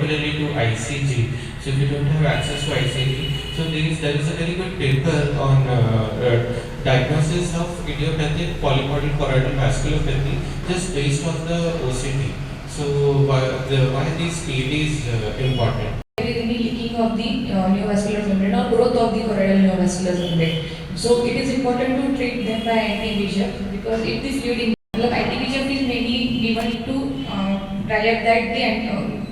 particularly to ICG. So if you don't have access to ICG, so there is a very good paper on diagnosis of idiopathic polymodal choroidal vasculopathy just based on the OCT. So why these PED is important? There is any leaking of the neovascular membrane or growth of the choroidal neovascular membrane. So it is important to treat them by anti-VEGF, because if the fluid anti-VEGF is mainly given to dry up that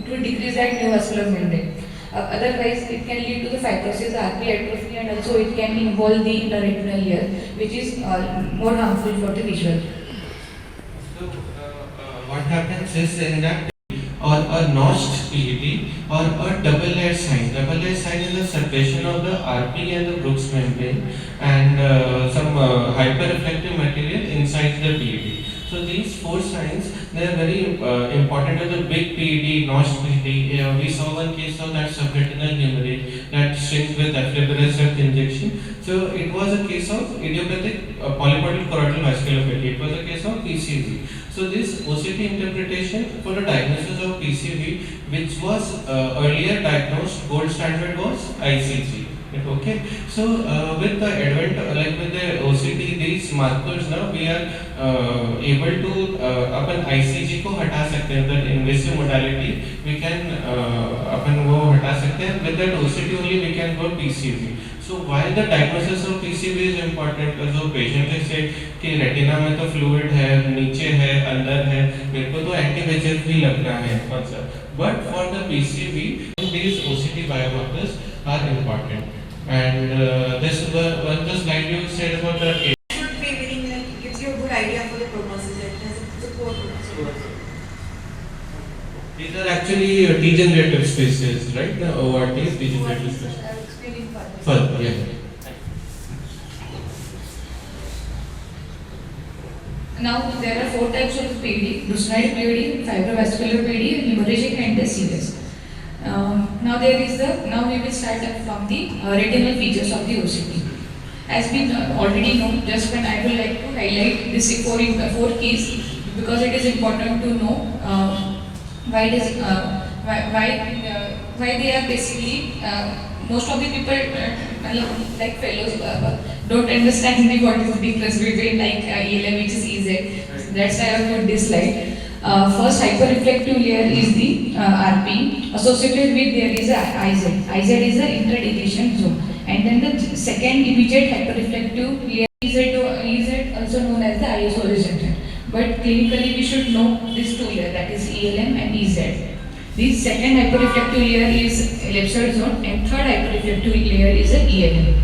to decrease that neovascular membrane. Otherwise, it can lead to the fibrosis, RP atrophy, and also it can involve the intraretinal layer, which is more harmful for the visual. So, what happens is in that, or a notched PED or a double layer sign. Double layer sign is the separation of the RP and the Brooks membrane and some hyperreflective material inside the PED. So these four signs, they are very important. As a big PED, notched PED, we saw one case of that subretinal hemorrhage that shrinks with aflibercept injection. So it was a case of idiopathic polymodal choroidal vasculopathy. It was a case of PCV. So this OCT interpretation for the diagnosis of PCV, which was earlier diagnosed, gold standard was ICG. Okay, so with the advent, like with the OCT, these markers now we are able to upon ICG को हटा सकते हैं, the invasive modality we can अपन वो हटा सकते हैं. With that OCT only we can go PCV. So while the diagnosis of PCV is important, जो patient से कि रेटिना में तो फ्लूइड है, नीचे है, अंदर है, मेरे को तो एंटी-VEGF भी लगना है, but for the PCV, these OCT biomarkers are important. And this one the slide you said about the should be meaning like gives you a good idea for the prognosis. It has a poor prognosis. These are actually degenerative spaces, right? The ORT is degenerative spaces. I will explain it further. Further, yeah. Now there are four types of PED: brucinoid PED, fibrovascular PED, hemorrhagic, and the serous. Now we will start from the retinal features of the OCT. As we already know, just when I would like to highlight this four keys, because it is important to know why they are basically most of the people like fellows don't understand what is the difference between like ELM, which is EZ. That's why I have put this slide. First hyperreflective layer is the RP. Associated with there is a IZ. IZ is the intradilation zone. And then the second immediate hyperreflective layer is also known as the iris horizontal. But clinically we should know these two layers, that is ELM and EZ. The second hyperreflective layer is ellipsoid zone, and third hyperreflective layer is a ELM.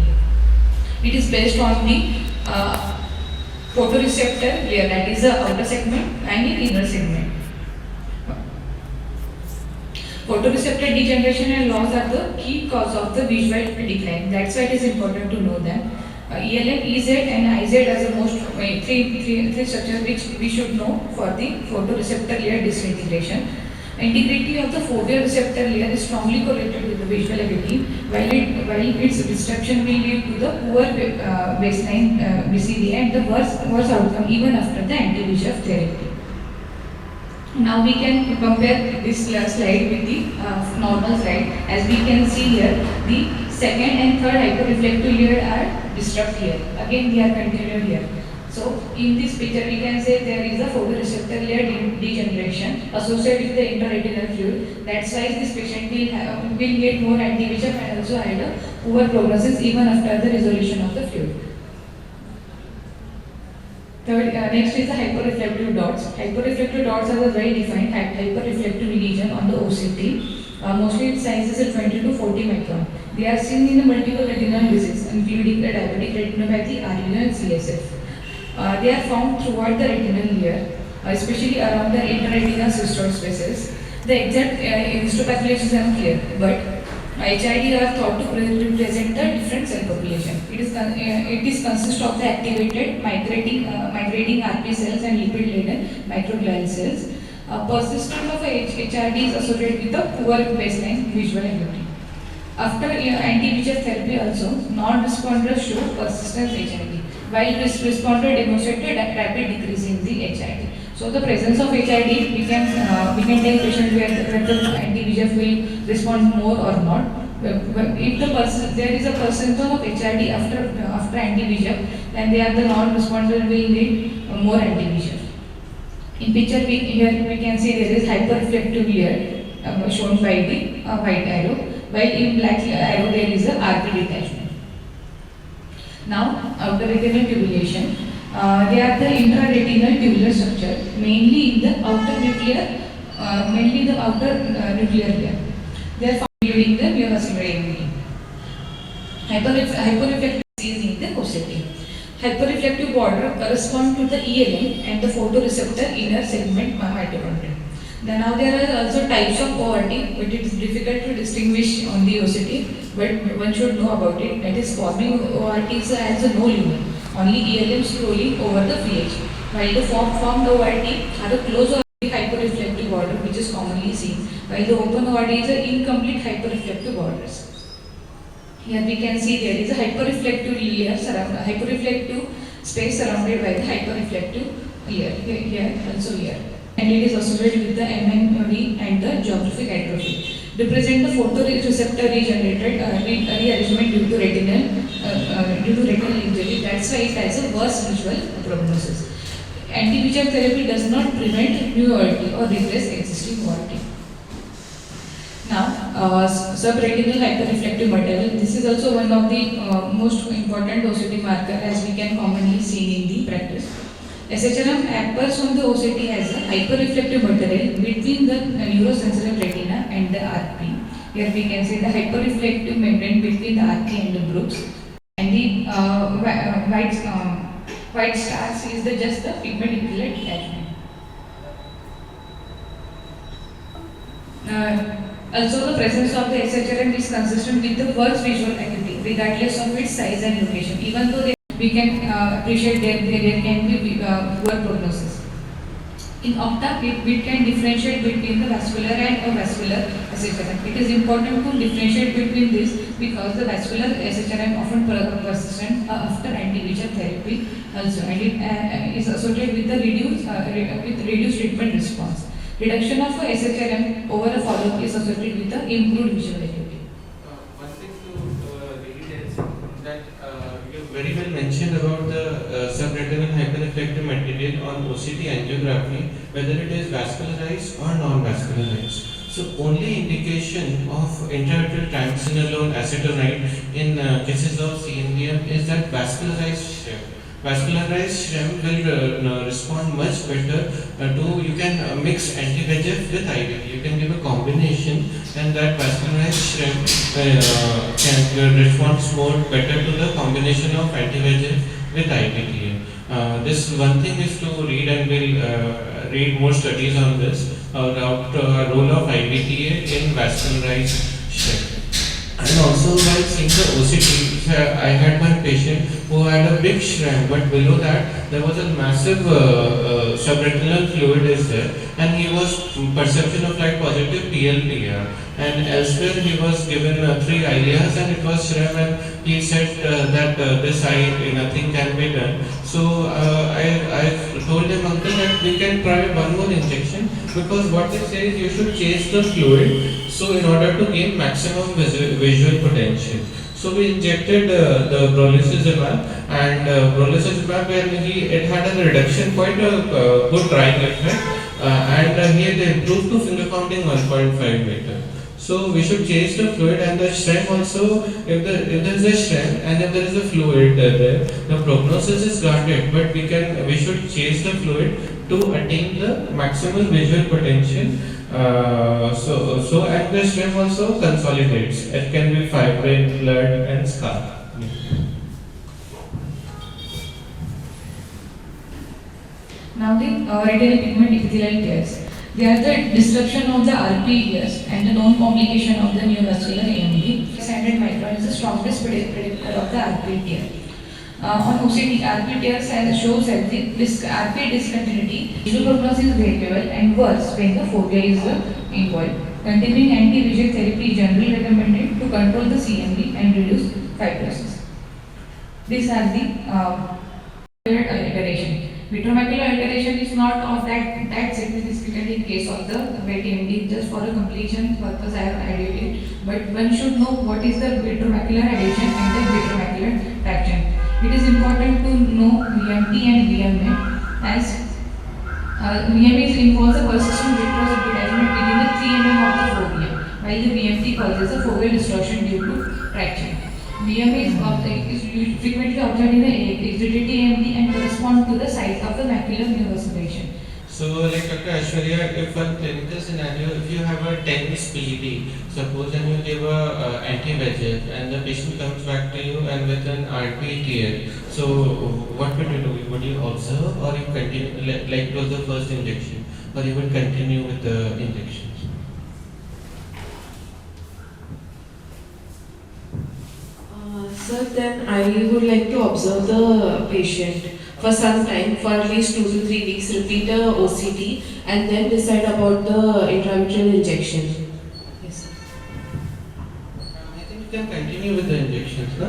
It is based on the photoreceptor layer, that is the outer segment and the inner segment. Photoreceptor degeneration and loss are the key cause of the visual decline. That's why it is important to know them. ELM, EZ and IZ are the most three structures which we should know for the photoreceptor layer disintegration. Integrity of the photoreceptor layer is strongly correlated with the visual acuity, while its disruption will lead to the poor baseline BCVA and the worse outcome even after the anti-VEGF therapy. Now we can compare this slide with the normal slide. As we can see here, the second and third hyperreflective layer are disrupted here. Again, they are continued here. So in this picture, we can say there is a photoreceptor layer degeneration associated with the intraretinal fluid. That's why this patient will get more anti-VEGF and also had a poor prognosis even after the resolution of the fluid. Third, next is the hyperreflective dots. Hyperreflective dots are the well-defined hyperreflective lesion on the OCT. Mostly its size is 20 to 40 micron. They are seen in the multiple retinal diseases, including the diabetic retinopathy, RUO, and CSF. They are found throughout the retinal layer, especially around the intraretinal cystoid spaces. The exact histopathology is unclear, but HID are thought to represent a different cell population. It is consist of the activated migrating RP cells and lipid-laden microglial cells. Persistence of HRD is associated with a poor baseline visual acuity. After anti-VEGF therapy also, non-responders show persistent HID, while responder demonstrated rapid decrease in the HID. So the presence of HID, we can take patient where the anti-VEGF anti-VEGF will respond more or not. If there is a percentage of HRD after anti-VEGF, then they are the non-responder will need more anti-VEGF. In picture here we can see there is hyperreflective layer shown by the white arrow, while in black arrow there is a RP detachment. Now outer retinal tubulation. They are the intraretinal tubular structure, mainly in the outer nuclear layer. They are found during the neovascular AMD. Hyperreflective is in the OCT. Hyperreflective border correspond to the ELM and the photoreceptor inner segment mitochondria. Then now there are also types of ORT, but it is difficult to distinguish on the OCT, but one should know about it. That is, forming ORTs has a no lumen, only ELM scrolling over the pH, while the formed ORT are a closed ORT hyperreflective border, which is commonly seen, while the open ORT is an incomplete hyperreflective borders. Here we can see there is a hyperreflective layer, hyperreflective space surrounded by the hyperreflective layer. Here also here. And it is associated with the MNV and the geographic atrophy. Represent the photoreceptor regenerated rearrangement due to retinal injury. That's why it has a worse visual prognosis. Anti-VEGF therapy does not prevent new ORT or replace existing ORT. Now, subretinal hyperreflective material. This is also one of the most important OCT marker, as we can commonly see in the practice. SHRM appears on the OCT as a hyperreflective material between the neurosensory retina and the RP. Here we can see the hyperreflective membrane between the RP and the Brooks. And the white stars is just the pigment equivalent detachment. Also, the presence of the SHRM is consistent with the worst visual acuity, regardless of its size and location. Even though we can appreciate that there can be poor prognosis. In OCTA, we can differentiate between the vascular and avascular SHRM. It is important to differentiate between this because the vascular SHRM often persistent after anti-VEGF therapy also, and it is associated with the reduced treatment response. Reduction of SHRM over a follow-up is associated with the improved visual acuity. One thing to read is that you very well mentioned about the subretinal hyperreflective material on OCT angiography, whether it is vascularized or non-vascularized. So only indication of intravitreal triamcinolone acetonide in cases of CNVM is that vascularized shrimp. Vascularized shrimp will respond much better to, you can mix anti-VEGF with IVT. You can give a combination, and that vascularized shrimp can respond more better to the combination of anti-VEGF with IVT. This one thing is to read, and we'll read more studies on this, about role of IVTA in vascularized shrimp. And also while seeing the OCT, I had one patient who had a big shrimp, but below that there was a massive subretinal fluid is there, and he was perception of light positive PLPR, and elsewhere he was given 3 Eylea and it was shrimp, and he said that this eye nothing can be done. So I told him, uncle, that we can try one more injection, because what they say is you should change the fluid, so in order to gain maximum visual potential. So we injected the brolucizumab, and brolucizumab, when it had a reduction, quite a good drying effect, and he had improved to finger counting 1.5 meter. So we should change the fluid, and the shrimp also, if there is a shrimp and if there is a fluid there, the prognosis is guarded, but we should change the fluid to attain the maximum visual potential. And the shrimp also consolidates. It can be fibrin, blood, and scar. Now the retinal pigment epithelial tears. They are the disruption of the RP tears and the known complication of the neovascular AMD. 600 micron is the strongest predictor of the RP tear. On OCT, RP tears shows that the RP discontinuity, visual prognosis is variable and worse when the fovea is involved. Continuing anti-VEGF therapy is generally recommended to control the CMV and reduce fibrosis. These are the iteration. Vitreomacular alteration is not of that significant in case of the wet AMD. Just for a completion purpose, I have added it. But one should know what is the vitreomacular adhesion and the vitreomacular traction. It is important to know VMT and VMA as VMA involves a persistent vitreous detachment within the 3 mm of the fovea, while the VMT causes a foveal distortion due to traction. VMA is frequently observed in the exudative AMD and correspond to the size of the macular neovascularization. So, like Dr. Aishwarya, if one clinical scenario, if you have a tense PED, suppose and you give a anti-VEGF and the patient comes back to you and with an RP tear, so what would you do? Would you observe or you continue, like it was the first injection, or you would continue with the injections? Sir, then I would like to observe the patient for some time, for at least 2 to 3 weeks, repeat the OCT and then decide about the intravitreal injection. Yes, sir. I think you can continue with the injections, no?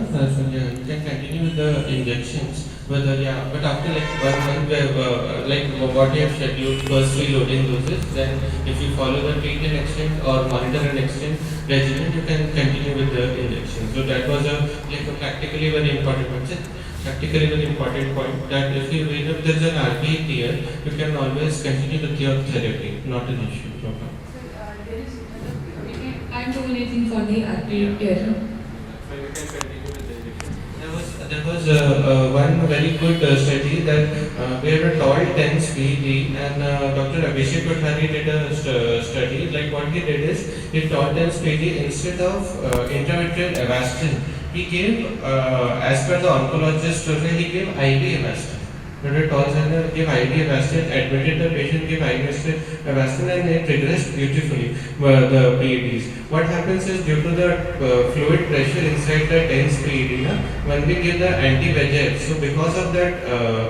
Yeah, you can continue with the injections. But after like 1 month, like what you have scheduled, first reloading doses, then if you follow the treat and extend or monitor and extend regimen, you can continue with the injection. So that was a practically very important point. Practically very important point that if there is an RPE tear, you can always continue with your therapy, not an issue. Okay. I can't do anything for the RP tear. There was one very good study that we had a tall 10 PED and Dr. Abhishek Kothari did a study. Like what he did is, he tall 10 PED instead of intravitreal Avastin, he gave, as per the oncologist, he gave IV Avastin. Dr. Tolzheimer gave IV Avastin, admitted the patient, gave IV Avastin and it regressed beautifully, the PEDs. What happens is due to the fluid pressure inside the dense PED, when we give the anti-VEGF, so because of that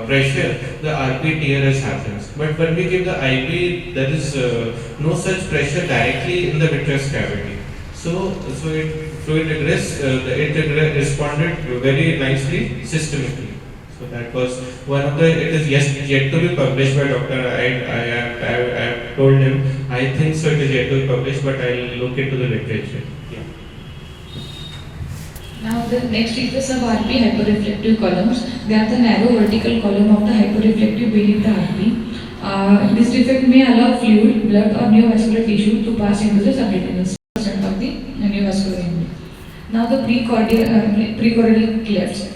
pressure, the RP tear happens. But when we give the IV, there is no such pressure directly in the vitreous cavity. So it fluid regress, it responded very nicely systemically. So that was one of the, it is yet to be published by Dr. I have told him, I think so it is yet to be published, but I will look into the literature. Yeah. Now the next is the sub-RP hyperreflective columns. They are the narrow vertical column of the hyperreflective beneath the RP. This defect may allow fluid, blood or neovascular tissue to pass into the subretinal percent of the neovascular area. Now the precordial clefts.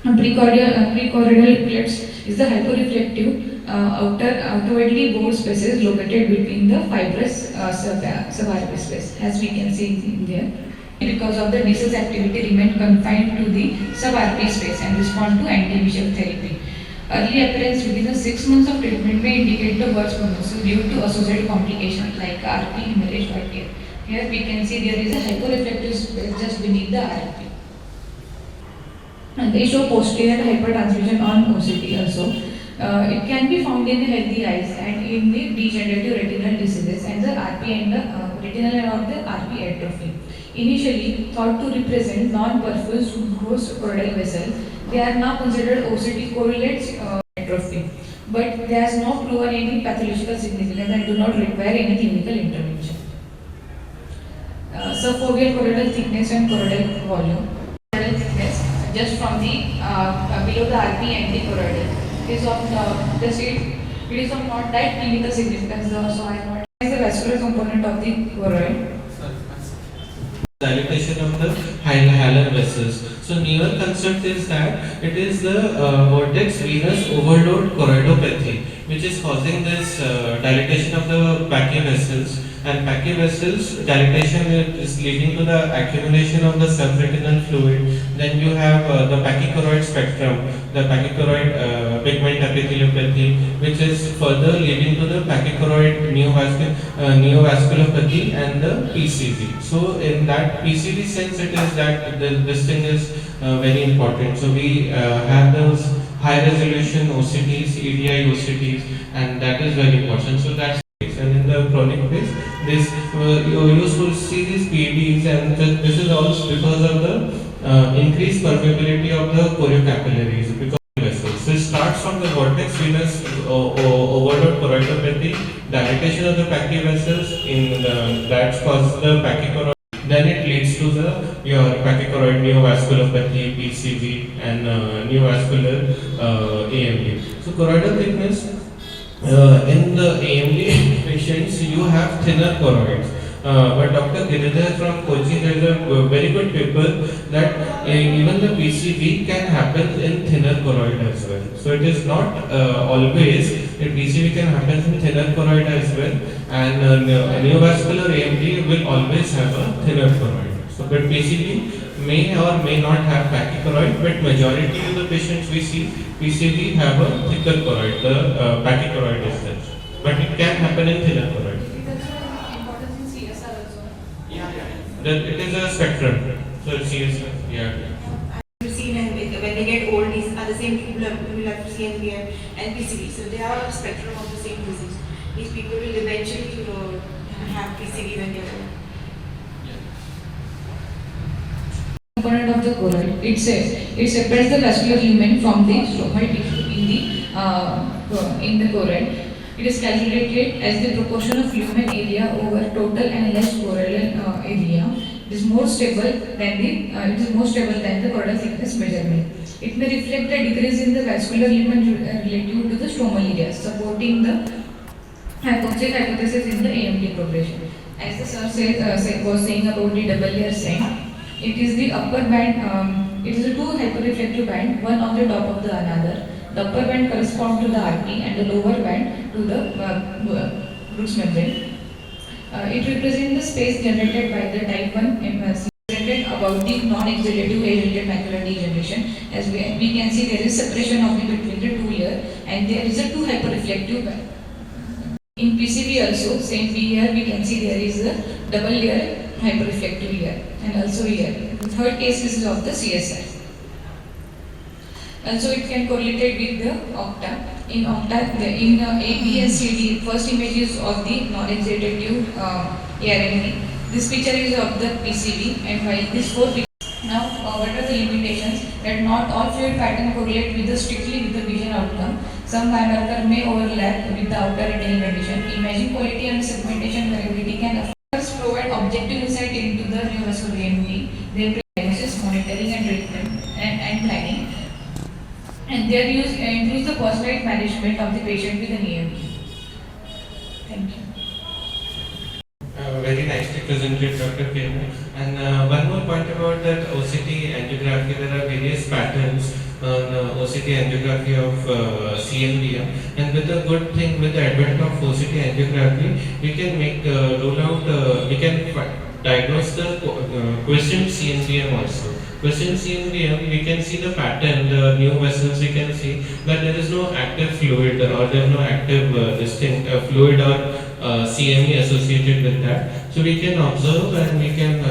Precordial clefts is the hyperreflective outwardly bored spaces located between the fibrous sub-RP space, as we can see in there. Because of the disease activity remain confined to the sub-RP space and respond to anti-VEGF therapy. Early appearance within the 6 months of treatment may indicate the worst prognosis due to associated complications like RP, hemorrhage, or tear. Here we can see there is a hyperreflective space just beneath the RP. And they show posterior hypertransmission on OCT also. It can be found in healthy eyes and in the degenerative retinal diseases and the RP and the retinal or the RP atrophy. Initially thought to represent non-perfused gross choroidal vessels, they are now considered OCT correlates atrophy. But there has not proven any pathological significance and do not require any clinical intervention. Subfoveal choroidal thickness and choroidal volume. Choroidal thickness just from the below the RP and the choroidal. It is of not that clinical significance, so I am not. Is the vascular component of the choroid. Dilatation of the hilar vessels. So newer concept is that it is the vortex venous overload choroidopathy which is causing this dilatation of the Pachy vessels, and Pachy vessels dilatation is leading to the accumulation of the subretinal fluid. Then you have the pachychoroid spectrum, the pachychoroid pigment epitheliopathy, which is further leading to the pachychoroid neovasculopathy and the PCV. So in that PCV sense, it is that this thing is very important. So we have those high resolution OCTs, EDI OCTs, and that is very important. So that's and in the chronic phase, this you used to see these PEDs, and this is also because of the increased permeability of the choriocapillaries because of the vessels. So it starts from the vortex venous overload choroidopathy, dilatation of the Pachy vessels, that causes the pachychoroid. Then it leads to your pachychoroid neovasculopathy, PCV, and neovascular AMD. So choroidal thickness in the AMD patients, you have thinner choroids. But Dr. Giridhar from Kochi, there is a very good paper that even the PCV can happen in thinner choroid as well. So it is not always that PCV can happen in thinner choroid as well, and neovascular AMD will always have a thinner choroid. So, but PCV may or may not have pachychoroid, but majority of the patients we see PCV have a thicker choroid. The pachychoroid is there, but it can happen in thinner choroid. It is a spectrum. So it's CSF. Yeah. I've seen, and when they get old, these are the same people who will have CNVM and PCV. So they are a spectrum of the same disease. These people will eventually have PCV when they are old. Component of the choroid. It separates the vascular lumen from the stromal tissue in the choroid. It is calculated as the proportion of lumen area over total annulus choroidal area. It is more stable than the choroidal thickness measurement. It may reflect a decrease in the vascular lumen relative to the stromal area, supporting the hypothesis in the AMD progression. As the sir was saying about the double layer sign, it is the upper band. It is a two hyperreflective band, one on the top of the another. The upper band corresponds to the RP and the lower band to the Bruch's membrane. It represents the space generated by the type 1 MSC about the non-exudative age-related macular degeneration. As we can see, there is separation of between the two layers, and there is a two hyperreflective band. In PCV also, same here we can see there is a double layer hyperreflective layer, and also here. The third case is of the CSF. Also, it can correlate with the OCTA. In OCTA, in ABS-CD, first image is of the non-exudative ARMD. This picture is of the PCV, and while these four pictures. Now, what are the limitations? That not all fluid pattern correlate with strictly with the vision outcome. Some biomarker may overlap with the outer retinal condition. Imaging quality and segmentation variability can affect. Provide objective insight into the neovascular AMD. They provide diagnosis, monitoring, and treatment and planning. And they use the post-night management of the patient with an AMD. Thank you. Very nicely presented, Dr. Kirna. And one more point about that OCT angiography, there are various patterns on OCT angiography of CNVM. And with the good thing, with the advent of OCT angiography, we can rule out, we can diagnose the quiescent CNVM also. Quiescent CNVM, we can see the pattern, the new vessels we can see, but there is no active fluid or there is no active distinct fluid or CME associated with that. So we can observe and we can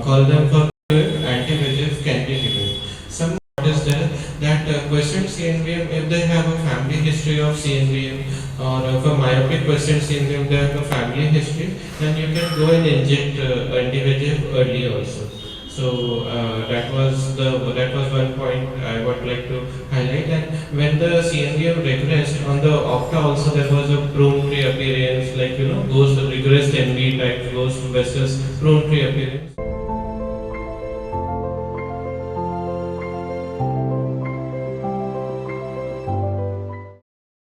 call them for anti-VEGF can be given. Some is there that quiescent CNVM, if they have a family history of CNVM or for myopic quiescent CNVM, they have a family history, then you can go and inject anti-VEGF early also. So that was one point I would like to highlight. And when the CNVM regressed on the OCTA also, there was a prone tree appearance, like ghost regressed NV type ghost versus prone tree appearance.